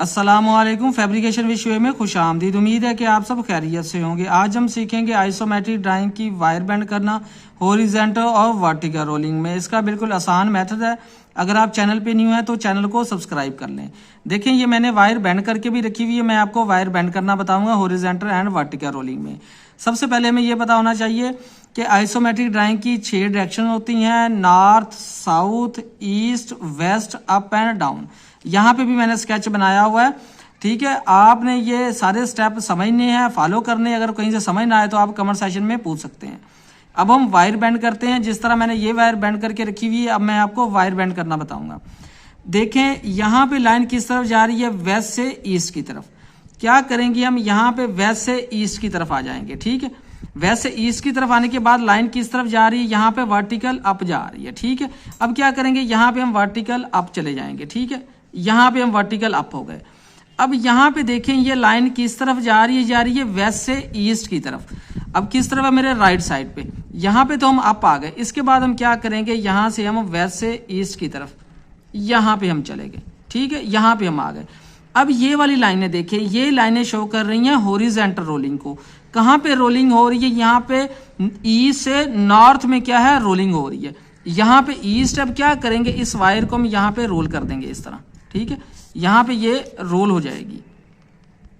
अस्सलामुअलैकुम। फैब्रिकेशन विषय में खुश आमदीद। उम्मीद है कि आप सब खैरियत से होंगे। आज हम सीखेंगे आइसोमेट्रिक ड्राइंग की वायर बेंड करना हॉरिजॉन्टल और वर्टिकल रोलिंग में। इसका बिल्कुल आसान मेथड है। अगर आप चैनल पे न्यू हैं तो चैनल को सब्सक्राइब कर लें। देखें, ये मैंने वायर बेंड करके भी रखी हुई है। मैं आपको वायर बेंड करना बताऊंगा हॉरिजॉन्टल एंड वर्टिकल रोलिंग में। सबसे पहले हमें ये पता होना चाहिए कि आइसोमेट्रिक ड्राइंग की 6 डायरेक्शन होती हैं, north, south, east, west, up and down. यहाँ पे भी मैंने स्केच बनाया हुआ है, ठीक है। आपने ये सारे स्टेप समझने हैं, फॉलो करने। अगर कहीं से समझ ना आए तो आप कमेंट सेक्शन में पूछ सकते हैं। अब हम वायर बेंड करते हैं। जिस तरह मैंने ये वायर बेंड करके रखी हुई है, अब मैं आपको वायर बेंड करना बताऊंगा। देखें, यहाँ पे लाइन किस तरफ जा रही है, वेस्ट से ईस्ट की तरफ। क्या करेंगे हम, यहाँ पे वेस्ट से ईस्ट की तरफ आ जाएंगे, ठीक है। वेस्ट से ईस्ट की तरफ आने के बाद लाइन किस तरफ जा रही है, यहाँ पे वर्टिकल अप जा रही है, ठीक है। अब क्या करेंगे, यहाँ पे हम वर्टिकल अप चले जाएंगे, ठीक है। यहाँ पे हम वर्टिकल अप हो गए। अब यहाँ पे देखें, ये लाइन किस तरफ जा रही है वेस्ट से ईस्ट की तरफ। अब किस तरफ है, मेरे राइट साइड पे। यहाँ पे तो हम अप आ गए। इसके बाद हम क्या करेंगे, यहाँ से हम वेस्ट से ईस्ट की तरफ यहाँ पे हम चले गए, ठीक है। यहाँ पे हम आ गए। अब ये वाली लाइनें देखें, ये लाइनें शो कर रही हैं हॉरिजॉन्टल रोलिंग को। कहाँ पे रोलिंग हो रही है, यहाँ पे ईस्ट से नॉर्थ में क्या है, रोलिंग हो रही है। यहाँ पे ईस्ट। अब क्या करेंगे, इस वायर को हम यहाँ पे रोल कर देंगे इस तरह, ठीक है। यहाँ पे ये रोल हो जाएगी,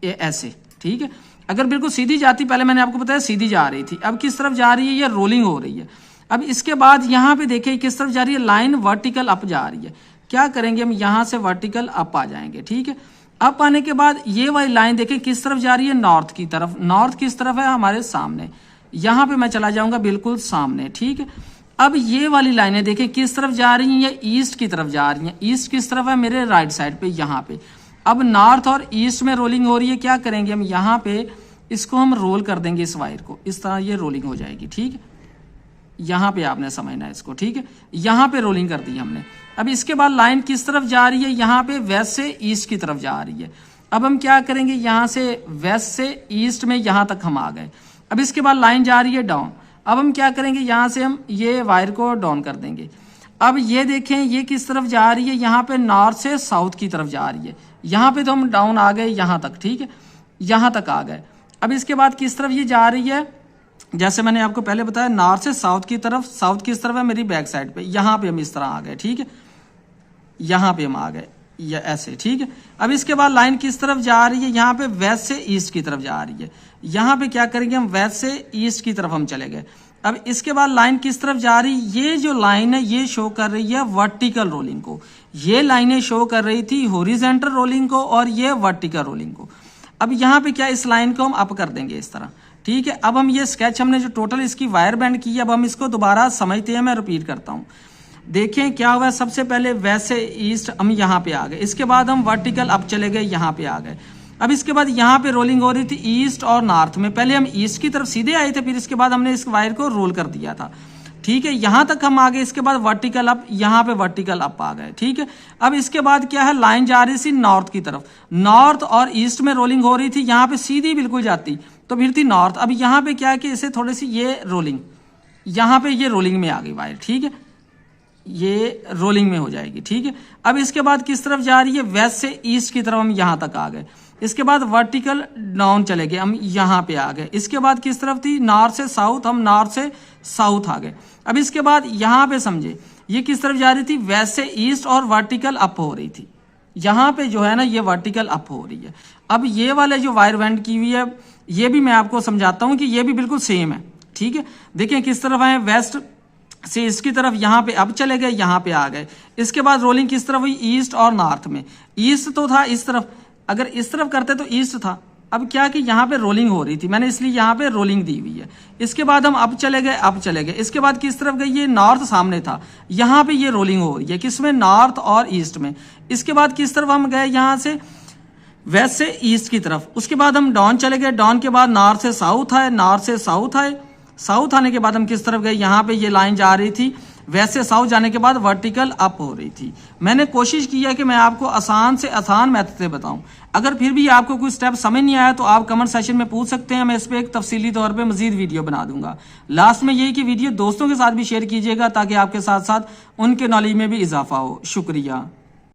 ये ऐसे, ठीक है। अगर बिल्कुल सीधी जाती, पहले मैंने आपको बताया सीधी जा रही थी, अब किस तरफ जा रही है, ये रोलिंग हो रही है। अब इसके बाद यहाँ पे देखिए किस तरफ जा रही है, लाइन वर्टिकल अप जा रही है। क्या करेंगे, हम यहाँ से वर्टिकल अप आ जाएंगे, ठीक है। अप आने के बाद ये वाली लाइन देखें किस तरफ जा रही है, नॉर्थ की तरफ। नॉर्थ किस तरफ है, हमारे सामने। यहाँ पे मैं चला जाऊंगा बिल्कुल सामने, ठीक है। अब ये वाली लाइनें देखें किस तरफ जा रही हैं, ये ईस्ट की तरफ जा रही हैं। ईस्ट किस तरफ है, मेरे राइट साइड पे, यहाँ पे। अब नॉर्थ और ईस्ट में रोलिंग हो रही है। क्या करेंगे हम, यहाँ पे इसको हम रोल कर देंगे, इस वायर को इस तरह, ये रोलिंग हो जाएगी, ठीक है। यहाँ पे आपने समझना है इसको, ठीक है। यहाँ पे रोलिंग कर दी हमने। अब इसके बाद लाइन किस तरफ जा रही है, यहाँ पे वेस्ट से ईस्ट की तरफ जा रही है। अब हम क्या करेंगे, यहाँ से वेस्ट से ईस्ट में यहाँ तक हम आ गए। अब इसके बाद लाइन जा रही है डाउन। अब हम क्या करेंगे, यहाँ से हम ये वायर को डाउन कर देंगे। अब ये देखें, ये किस तरफ जा रही है, यहाँ पे नॉर्थ से साउथ की तरफ जा रही है। यहाँ पे तो हम डाउन आ गए यहाँ तक, ठीक है, यहाँ तक आ गए। अब इसके बाद किस तरफ ये जा रही है, जैसे मैंने आपको पहले बताया, नॉर्थ से साउथ की तरफ। साउथ किस तरफ है, मेरी बैक साइड पे। यहाँ पे हम इस तरह आ गए, ठीक है। यहाँ पे हम आ गए, या ऐसे, ठीक है। अब इसके बाद लाइन किस तरफ जा रही है, यहाँ पे वेस्ट से ईस्ट की तरफ जा रही है। यहाँ पे क्या करेंगे, हम वेस्ट से ईस्ट की तरफ हम चले गए। अब इसके बाद लाइन किस तरफ जा रही है, ये जो लाइन है ये शो कर रही है वर्टिकल रोलिंग को। ये लाइनें शो कर रही थी हॉरिजॉन्टल रोलिंग को और ये वर्टिकल रोलिंग को। अब यहाँ पे क्या, इस लाइन को हम अप कर देंगे इस तरह, ठीक है। अब हम ये स्केच हमने जो टोटल इसकी वायर बेंड की है, अब हम इसको दोबारा समझते हैं। मैं रिपीट करता हूँ। देखें क्या हुआ, सबसे पहले वेस्ट से ईस्ट हम यहाँ पे आ गए। इसके बाद हम वर्टिकल अप चले गए, यहाँ पे आ गए। अब इसके बाद यहाँ पे रोलिंग हो रही थी ईस्ट और नॉर्थ में। पहले हम ईस्ट की तरफ सीधे आए थे, फिर इसके बाद हमने इस वायर को रोल कर दिया था, ठीक है। यहाँ तक हम आ गए। इसके बाद वर्टिकल अप, यहाँ पे वर्टिकल अप आ गए, ठीक है। अब इसके बाद क्या है, लाइन जा रही थी नॉर्थ की तरफ। नॉर्थ और ईस्ट में रोलिंग हो रही थी, यहाँ पे सीधी बिल्कुल जाती तो फिर थी नॉर्थ। अब यहाँ पे क्या है कि इसे थोड़ी सी ये रोलिंग, यहाँ पे ये रोलिंग में आ गई वायर, ठीक है। ये रोलिंग में हो जाएगी, ठीक है। अब इसके बाद किस तरफ जा रही है, वेस्ट से ईस्ट की तरफ हम यहाँ तक आ गए। इसके बाद वर्टिकल डाउन चले गए, हम यहाँ पे आ गए। इसके बाद किस तरफ थी, नॉर्थ से साउथ, हम नॉर्थ से साउथ आ गए। अब इसके बाद यहाँ पे समझे, ये किस तरफ जा रही थी, वेस्ट से ईस्ट और वर्टिकल अप हो रही थी। यहाँ पे जो है ना, ये वर्टिकल अप हो रही है। अब ये वाले जो वायर बेंड की हुई है, ये भी मैं आपको समझाता हूँ कि ये भी बिल्कुल सेम है, ठीक है। देखिए किस तरफ आए, वेस्ट से इसकी तरफ, यहाँ पे अब चले गए, यहाँ पे आ गए। इसके बाद रोलिंग किस तरफ हुई, ईस्ट और नॉर्थ में। ईस्ट तो था इस तरफ, अगर इस तरफ करते तो ईस्ट था। अब क्या कि यहाँ पे रोलिंग हो रही थी, मैंने इसलिए यहाँ पे रोलिंग दी हुई है। इसके बाद हम अब चले गए, अब चले गए। इसके बाद किस तरफ गई, ये नॉर्थ सामने था, यहाँ पे ये रोलिंग हो रही है, किसमें, नॉर्थ और ईस्ट में। इसके बाद किस तरफ हम गए, यहाँ से वेस्ट से ईस्ट की तरफ। उसके बाद हम डाउन चले गए। डाउन के बाद नॉर्थ से साउथ आए, नॉर्थ से साउथ आए। साउथ आने के बाद हम किस तरफ गए, यहाँ पे ये लाइन जा रही थी, वेस्ट से साउथ जाने के बाद वर्टिकल अप हो रही थी। मैंने कोशिश की है कि मैं आपको आसान से आसान मेथड से बताऊं। अगर फिर भी आपको कोई स्टेप समझ नहीं आया तो आप कमेंट सेक्शन में पूछ सकते हैं, मैं इस पर एक तफसीली तौर पे मजीद वीडियो बना दूंगा। लास्ट में यही कि वीडियो दोस्तों के साथ भी शेयर कीजिएगा ताकि आपके साथ साथ उनके नॉलेज में भी इजाफा हो। शुक्रिया।